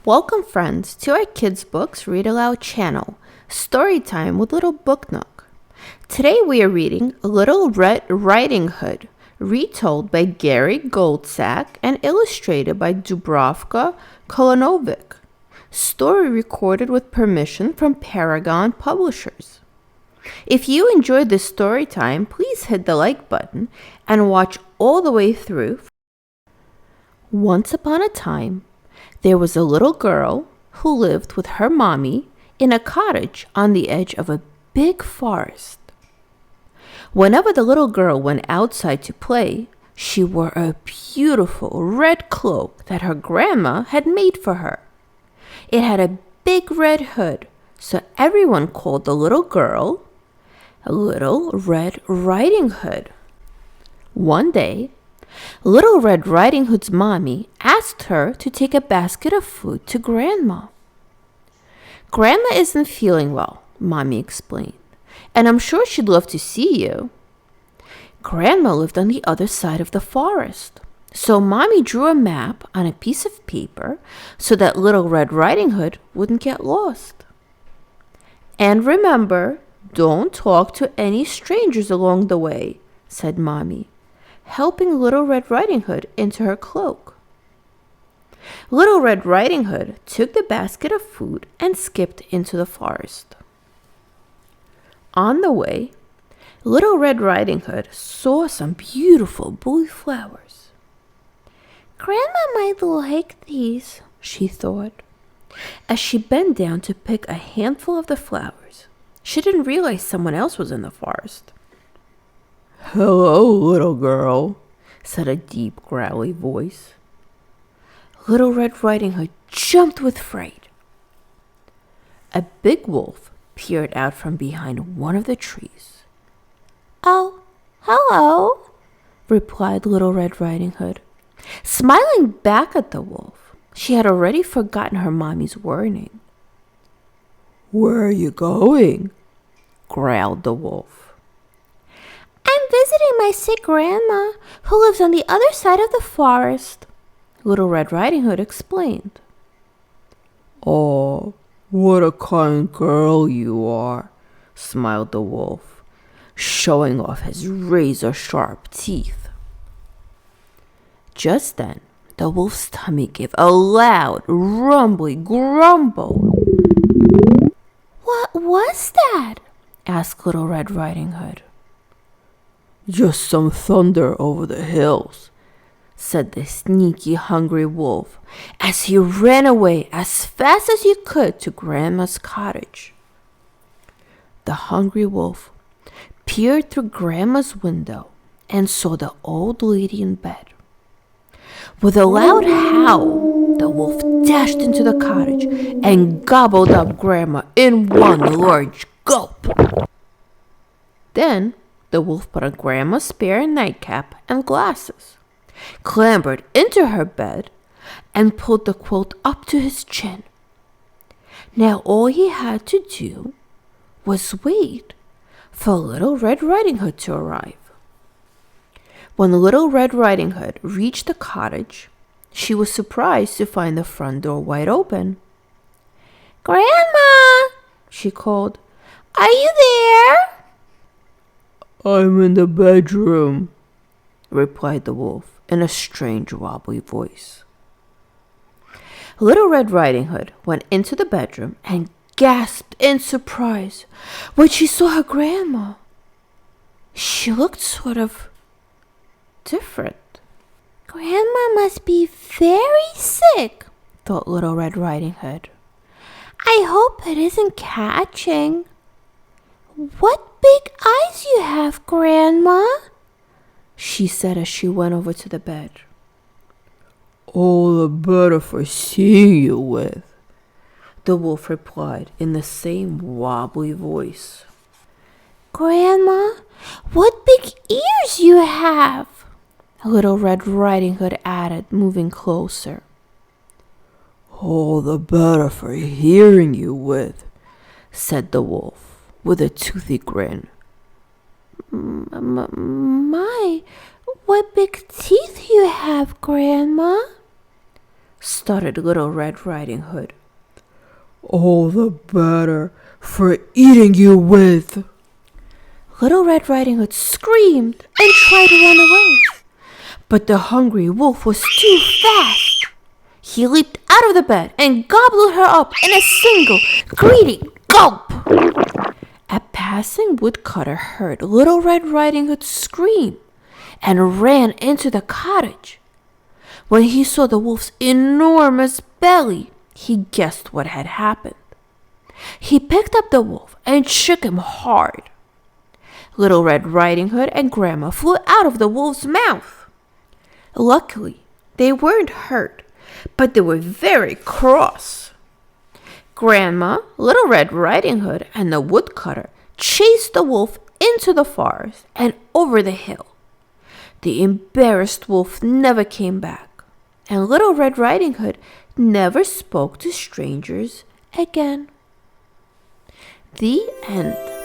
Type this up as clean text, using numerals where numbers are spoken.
Welcome, friends, to our Kids Books Read Aloud channel, Storytime with Little Book Nook. Today we are reading Little Red Riding Hood, retold by Gary Goldsack and illustrated by Dubravka Kolonovic. Story recorded with permission from Paragon Publishers. If you enjoyed this story time, please hit the like button and watch all the way through. Once upon a time, there was a little girl who lived with her mommy in a cottage on the edge of a big forest. Whenever the little girl went outside to play, she wore a beautiful red cloak that her grandma had made for her. It had a big red hood, so everyone called the little girl Little Red Riding Hood. One day, Little Red Riding Hood's mommy asked her to take a basket of food to Grandma. "Grandma isn't feeling well," Mommy explained, "and I'm sure she'd love to see you." Grandma lived on the other side of the forest, so Mommy drew a map on a piece of paper so that Little Red Riding Hood wouldn't get lost. "And remember, don't talk to any strangers along the way," said Mommy, helping Little Red Riding Hood into her cloak. Little Red Riding Hood took the basket of food and skipped into the forest. On the way, Little Red Riding Hood saw some beautiful blue flowers. "Grandma might like these," she thought. As she bent down to pick a handful of the flowers, she didn't realize someone else was in the forest. "Hello, little girl," said a deep, growly voice. Little Red Riding Hood jumped with fright. A big wolf peered out from behind one of the trees. "Oh, hello," replied Little Red Riding Hood, smiling back at the wolf. She had already forgotten her mommy's warning. "Where are you going?" growled the wolf. "I'm visiting my sick grandma, who lives on the other side of the forest," Little Red Riding Hood explained. "Oh, what a kind girl you are," smiled the wolf, showing off his razor-sharp teeth. Just then, the wolf's tummy gave a loud, rumbly grumble. "What was that?" asked Little Red Riding Hood. "Just some thunder over the hills," said the sneaky, hungry wolf as he ran away as fast as he could to Grandma's cottage. The hungry wolf peered through Grandma's window and saw the old lady in bed. With a loud howl, the wolf dashed into the cottage and gobbled up Grandma in one large gulp. Then the wolf put on Grandma's spare nightcap and glasses, clambered into her bed, and pulled the quilt up to his chin. Now all he had to do was wait for Little Red Riding Hood to arrive. When Little Red Riding Hood reached the cottage, she was surprised to find the front door wide open. "Grandma," she called, "are you there?" "I'm in the bedroom," replied the wolf in a strange, wobbly voice. Little Red Riding Hood went into the bedroom and gasped in surprise when she saw her grandma. She looked sort of different. "Grandma must be very sick," thought Little Red Riding Hood. "I hope it isn't catching. What big eyes you have, Grandma," she said as she went over to the bed. "All the better for seeing you with," the wolf replied in the same wobbly voice. "Grandma, what big ears you have," Little Red Riding Hood added, moving closer. "All the better for hearing you with," said the wolf with a toothy grin. My, what big teeth you have, Grandma," stuttered Little Red Riding Hood. "All the better for eating you with." Little Red Riding Hood screamed and tried to run away, but the hungry wolf was too fast. He leaped out of the bed and gobbled her up in a single greedy gulp. A passing woodcutter heard Little Red Riding Hood scream and ran into the cottage. When he saw the wolf's enormous belly, he guessed what had happened. He picked up the wolf and shook him hard. Little Red Riding Hood and Grandma flew out of the wolf's mouth. Luckily, they weren't hurt, but they were very cross. Grandma, Little Red Riding Hood, and the woodcutter chased the wolf into the forest and over the hill. The embarrassed wolf never came back, and Little Red Riding Hood never spoke to strangers again. The end.